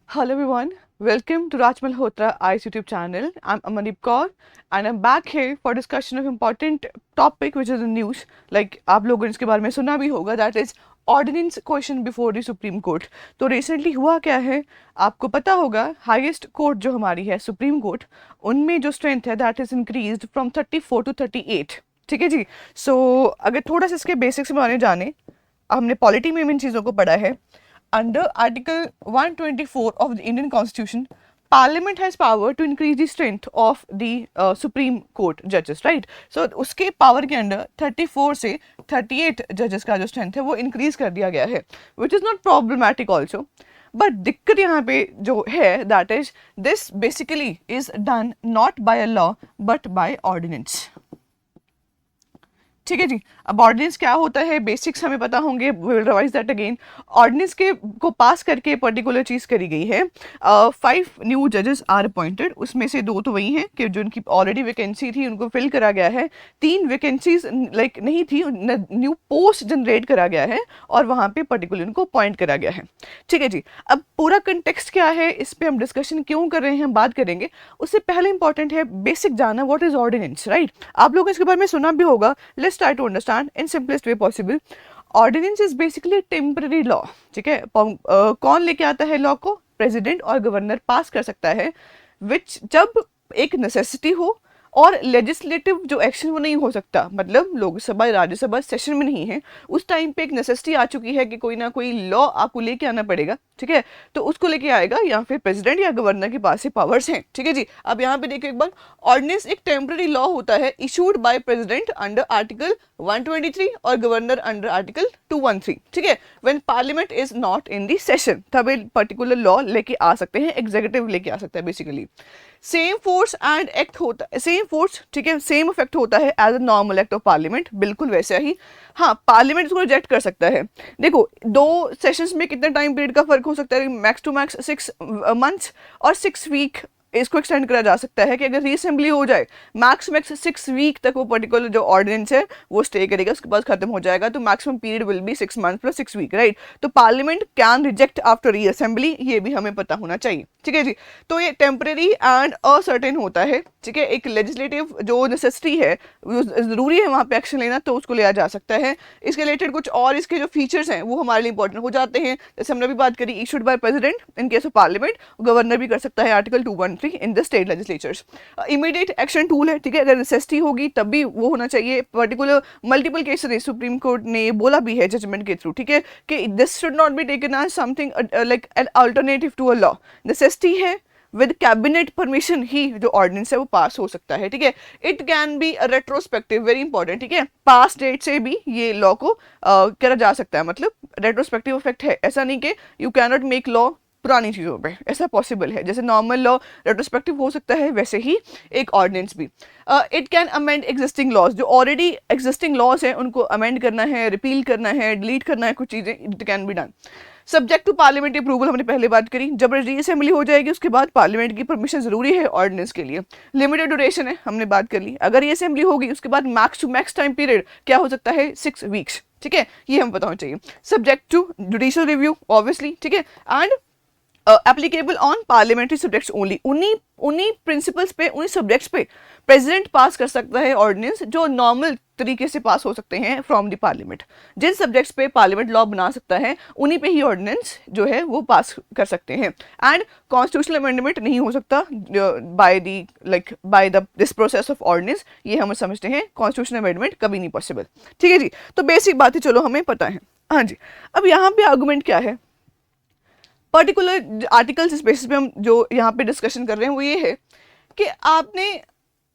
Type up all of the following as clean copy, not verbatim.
Hello everyone, welcome to Raj Malhotra ICE YouTube channel. I'm Amandeep Kaur and I'm back here for discussion of important topic which is in news. Like आप लोगों ने इसके बारे में सुना भी होगा, that is ordinance question before the supreme court. तो रिसेंटली हुआ क्या है आपको पता होगा, हाईएस्ट कोर्ट जो हमारी है सुप्रीम कोर्ट, उनमें जो स्ट्रेंथ है that is increased from 34 to 38. ठीक है जी. सो अगर थोड़ा सा इसके बेसिक्स में बारे जाने, हमने पॉलिटी में इन चीज़ों को पढ़ा है. Under Article 124 of the Indian Constitution, Parliament has power to increase the strength of the Supreme Court judges, right? So उसके power के अंदर 34 से 38 judges का जो strength है वो increase कर दिया गया है, which is not problematic also. But दिक्कत यहाँ पे जो है that is this basically is done not by a law but by ordinance. ठीक है जी. अब ऑर्डिनेंस क्या होता है, बेसिक्स हमें पता होंगे, we will revise that again. Ordinance के को पास करके पर्टिकुलर चीज़ करी गई है. 5 न्यू जजेस आर अपॉइंटेड, उसमें से 2 तो वही हैं कि जो उनकी ऑलरेडी वैकेंसी थी उनको फिल करा गया है. 3 वैकेंसीज लाइक नहीं थी, न्यू पोस्ट जनरेट करा गया है और वहाँ पे पर्टिकुलर उनको अपॉइंट करा गया है. ठीक है जी. अब पूरा कंटेक्स्ट क्या है, इस पर हम डिस्कशन क्यों कर रहे हैं, हम बात करेंगे. उससे पहले इंपॉर्टेंट है बेसिक जानना व्हाट इज ऑर्डिनेंस, राइट. आप लोगों ने इसके बारे में सुना भी होगा. Let's try to understand in simplest way possible. Ordinance is basically temporary law. ठीक है. कौन लेके आता है लॉ को, प्रेसिडेंट और गवर्नर पास कर सकता है, विच जब एक नेसेसिटी हो और लेजिस्लेटिव जो एक्शन वो नहीं हो सकता, मतलब लोकसभा राज्यसभा सेशन में नहीं है, उस टाइम पे एक नेसेसिटी आ चुकी है कि कोई ना कोई लॉ आपको लेके आना पड़ेगा. ठीक है. तो उसको लेके आएगा या फिर प्रेसिडेंट या गवर्नर के पास से पावर्स हैं. ठीक है जी. अब यहाँ पे देखिए एक बार, ऑर्डिनेंस एक टेम्पररी लॉ होता है issued by president under article 123 और गवर्नर अंडर आर्टिकल 213. ठीक है. When parliament is not in the session तब एक पर्टिकुलर लॉ लेके आ सकते हैं, एग्जीक्यूटिव लेके आ सकता है basically. Same force and act होता है, सेम फोर्स, ठीक है, सेम इफेक्ट होता है as a normal act of parliament, बिल्कुल वैसा ही. हाँ, पार्लियामेंट इसको रिजेक्ट कर सकता है. देखो 2 सेशंस में कितने टाइम पीरियड का फर्क हो सकता है, मैक्स टू मैक्स 6 मंथ्स और 6 वीक इसको एक्सटेंड करा जा सकता है कि अगर रीअसेंबली हो जाए मैक्स 6 वीक तक वो पर्टिकुलर जो ऑर्डिनेंस है वो स्टे करेगा, उसके बाद खत्म हो जाएगा. तो maximum period will be 6 month plus 6 week, right. तो parliament can reject after reassembly, ये भी हमें पता होना चाहिए. ठीक है जी. तो ये टेम्परेरी एंड असर्टेन होता है. ठीक है. एक लेजिस्लेटिव जो नेसेसिटी है, जरूरी है वहाँ पे एक्शन लेना, तो उसको लिया जा सकता है. इसके रिलेटेड कुछ और इसके जो फीचर्स हैं वो हमारे लिए इंपॉर्टेंट हो जाते हैं. जैसे हमने भी बात करी, issued by president in case of parliament, governor भी कर सकता है article 213 in the state legislatures. Immediate action tool है. ठीक है. अगर नेसेसिटी होगी तब भी वो होना चाहिए. Particular multiple cases supreme court ने बोला भी है जजमेंट के थ्रू, ठीक है, कि this should not be taken as something like an alternative to a law. Necessity है, विद कैबिनेट परमिशन ही जो ऑर्डिनेंस है वो पास हो सकता है. ठीक है. It can B retrospective, very important. ठीक है. पास डेट से भी ये लॉ को करा जा सकता है, मतलब रेट्रोस्पेक्टिव इफेक्ट है. ऐसा नहीं कि you can not make law पुरानी चीज़ों पे, ऐसा पॉसिबल है. जैसे नॉर्मल लॉ रेट्रोस्पेक्टिव हो सकता है, वैसे ही एक ऑर्डिनेंस भी. It can amend existing laws, जो ऑलरेडी एग्जिस्टिंग लॉज हैं उनको अमेंड करना है, रिपील करना है, डिलीट करना है, कुछ चीज़ें, it can be done. Subject to parliamentary approval, हमने पहले बात करी. जब रीअसेंबली हो जाएगी उसके बाद पार्लियामेंट की परमिशन जरूरी है ऑर्डिनेंस के लिए. लिमिटेड ड्यूरेशन है, हमने बात कर ली. अगर रीअसेंबली होगी उसके बाद max to max time period क्या हो सकता है, 6 वीक्स. ठीक है. ये हमें पता होना चाहिए. Subject to judicial review obviously. ठीक है. And applicable on parliamentary subjects only. उन्हीं प्रिंसिपल्स पे, उन्हीं सब्जेक्ट्स पे प्रेसिडेंट पास कर सकता है ऑर्डिनेंस, जो नॉर्मल तरीके से पास हो सकते हैं फ्रॉम द पार्लियामेंट. जिन सब्जेक्ट्स पे पार्लियामेंट लॉ बना सकता है उन्हीं पे ही ऑर्डिनेंस जो है वो पास कर सकते हैं. एंड कॉन्स्टिट्यूशनल अमेंडमेंट नहीं हो सकता by the like by the this process of ordinance. ये हम समझते हैं कॉन्स्टिट्यूशनल अमेंडमेंट कभी नहीं पॉसिबल. ठीक है जी. तो बेसिक बातें चलो हमें पता है. हाँ जी. अब यहाँ पे आर्गूमेंट क्या है, पर्टिकुलर आर्टिकल्स इस बेसिस पे हम जो यहाँ पे डिस्कशन कर रहे हैं वो ये है कि आपने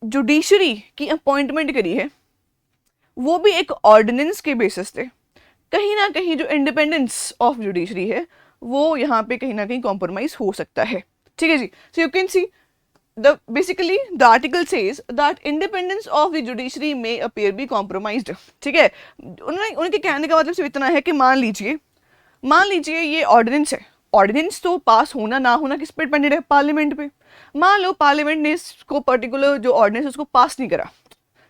जुडिशरी की अपॉइंटमेंट करी है, वो भी एक ऑर्डिनेंस के बेसिस पे. कहीं ना कहीं जो इंडिपेंडेंस ऑफ जुडिशरी है वो यहाँ पे कहीं ना कहीं कॉम्प्रोमाइज हो सकता है. ठीक है जी. So you can see the basically the article says that independence of the judiciary may appear be compromised. ठीक है. उनके कहने का मतलब सिर्फ इतना है कि मान लीजिए ये ऑर्डिनेंस है. ऑर्डिनेंस तो पास होना ना होना किस पे डिपेंडेड है, पार्लियामेंट पे. मान लो पार्लियामेंट ने इसको पर्टिकुलर जो ऑर्डिनेंस उसको पास नहीं करा,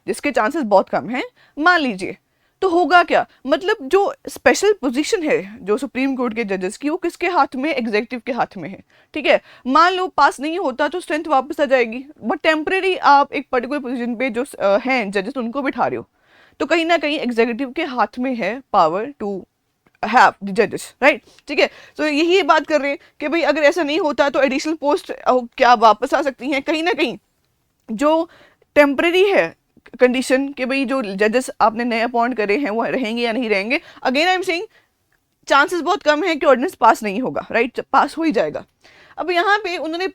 जिसके चांसेस बहुत कम हैं, मान लीजिए, तो होगा क्या, मतलब जो स्पेशल पोजीशन है जो सुप्रीम कोर्ट के जजेस की, वो किसके हाथ में, एग्जीक्यूटिव के हाथ में है। ठीक है, मान लो पास नहीं होता तो स्ट्रेंथ वापस आ जाएगी, बट टेम्परेरी आप एक पर्टिकुलर पोजीशन पे जो हैं जजेस उनको बिठा रहे हो, तो कहीं ना कहीं एग्जीक्यूटिव के हाथ में है पावर टू हैव द जजेस, राइट। ठीक है, तो यही बात कर रहे हैं कि भाई अगर ऐसा नहीं होता तो एडिशनल पोस्ट क्या वापस आ सकती हैं, कहीं ना कहीं जो टेम्परेरी है कंडीशन कि भाई जो जजेस आपने नए अपॉइंट करे हैं वो रहेंगे या नहीं रहेंगे। Again I am saying chances बहुत कम है कि ऑर्डिनेंस पास नहीं होगा, राइट, पास हो ही जाएगा। अब यहाँ पे उन्होंने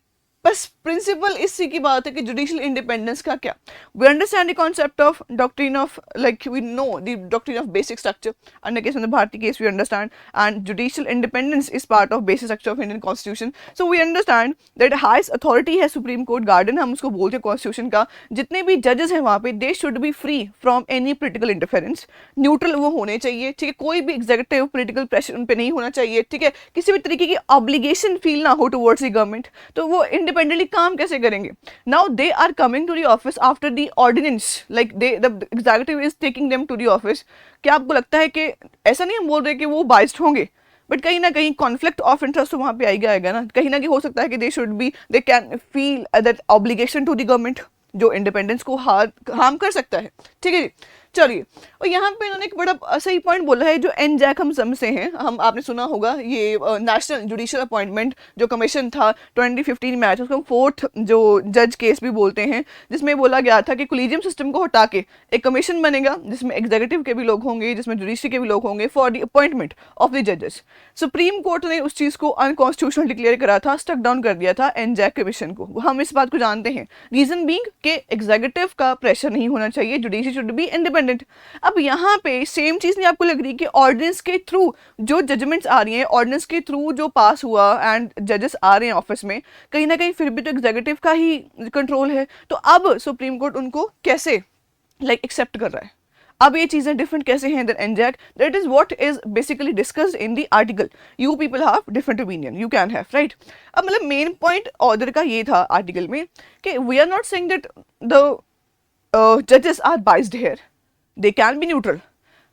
बस प्रिंसिपल इसी की बात है कि जुडिशियल इंडिपेंडेंस का क्या, we understand the concept of doctrine of like we know the doctrine of basic structure under case of Bharati case we understand, and judicial independence is part of basic structure of Indian constitution. So we understand that highest authority है supreme court guardian, हम उसको बोलते हैं constitution का। जितने भी जजेस हैं वहाँ पे दे should B free from any political interference, neutral वो होने चाहिए। ठीक है, कोई भी एग्जीक्यूटिव पोलिटिकल प्रेशर उन पे नहीं होना चाहिए। ठीक है, किसी भी तरीके की ऑब्लिगेशन फील ना हो टुवर्ड्स द गवर्नमेंट, तो वो इंडिपेंडेंटली काम कैसे करेंगे। Now they are coming to the office after the ordinance, like they the executive is taking them to the office. क्या आपको लगता है कि ऐसा नहीं हम बोल रहे कि वो बाइस्ड होंगे, बट कहीं ना कहीं कॉन्फ्लिक्ट ऑफ इंटरेस्ट तो वहाँ पे आएगा ना, कहीं ना कहीं हो सकता है कि they should be, they can feel that obligation to the government जो इंडिपेंडेंस को हार्म कर सकता है। ठीक है जी, चलिए। और यहाँ पे इन्होंने एक बड़ा सही पॉइंट बोला है, जो एनजैक हम समझते हैं, हम आपने सुना होगा ये नेशनल जुडिशियल अपॉइंटमेंट जो कमीशन था 2015 में आया था, उसको हम फोर्थ जो जज केस भी बोलते हैं, जिसमें बोला गया था कि कोलिजियम सिस्टम को हटा के एक कमीशन बनेगा जिसमें एग्जीक्यूटिव के भी लोग होंगे, जिसमें जुडिशरी के भी लोग होंगे, for the appointment of the जजेस। सुप्रीम कोर्ट ने उस चीज़ को अनकॉन्स्टिट्यूशनल डिक्लेयर करा था, स्टक डाउन कर दिया था एनजैक कमीशन को। हम इस बात को जानते हैं, रीजन बीइंग कि एग्जीक्यूटिव का प्रेशर नहीं होना चाहिए, जुडिशरी शुड बी इंडिपेंडेंट। अब यहाँ पे सेम चीज नहीं आपको लग रही कि ऑर्डिनेंस के थ्रू जो जजमेंट्स आ रही हैं, ऑर्डिनेंस के थ्रू जो पास हुआ एंड जजेस आ रहे हैं ऑफिस में, कहीं ना कहीं फिर भी तो एग्जीक्यूटिव का ही कंट्रोल है। तो अब सुप्रीम कोर्ट उनको कैसे एक्सेप्ट कर रहा है, अब ये चीजें डिफरेंट कैसे हैं than NJAC, that is what is basically discussed in the article. You people have different opinion, you can have, right. अब मतलब मेन पॉइंट ऑर्डर का ये था आर्टिकल में कि we are not saying that the जजेस are biased here, they can be neutral,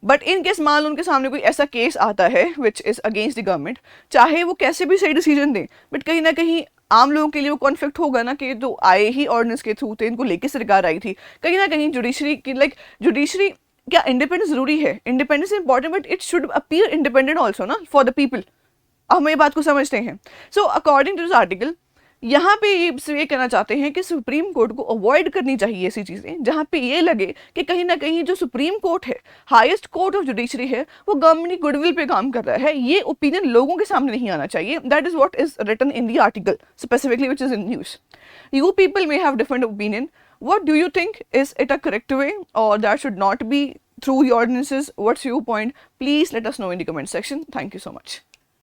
but in case मान लो उनके सामने कोई ऐसा केस आता है which is against the government, चाहे वो कैसे भी सही डिसीजन दें, बट कहीं ना कहीं आम लोगों के लिए वो कॉन्फ्लिक्ट होगा ना कि तो आए ही ऑर्डिनेंस के थ्रू थे, इनको लेके सरकार आई थी, कहीं ना कहीं जुडिशरी की जुडिशरी क्या इंडिपेंडेंस जरूरी है, independence important, but it should appear independent also ना फॉर द पीपल। हम ये बात को समझते हैं। So according to this article यहाँ पे ये कहना चाहते हैं कि सुप्रीम कोर्ट को अवॉइड करनी चाहिए ऐसी चीज़ें जहाँ पे ये लगे कि कहीं ना कहीं जो सुप्रीम कोर्ट है, हाईएस्ट कोर्ट ऑफ जुडिशरी है, वो गवर्नमेंट की गुडविल पे काम कर रहा है। ये ओपिनियन लोगों के सामने नहीं आना चाहिए। That is what is written in the article specifically which is in news. You people may have different opinion, what do you think, is it a correct way or that should not be through the ordinances? What's your point? Please let us know in the comment section. Thank you so much.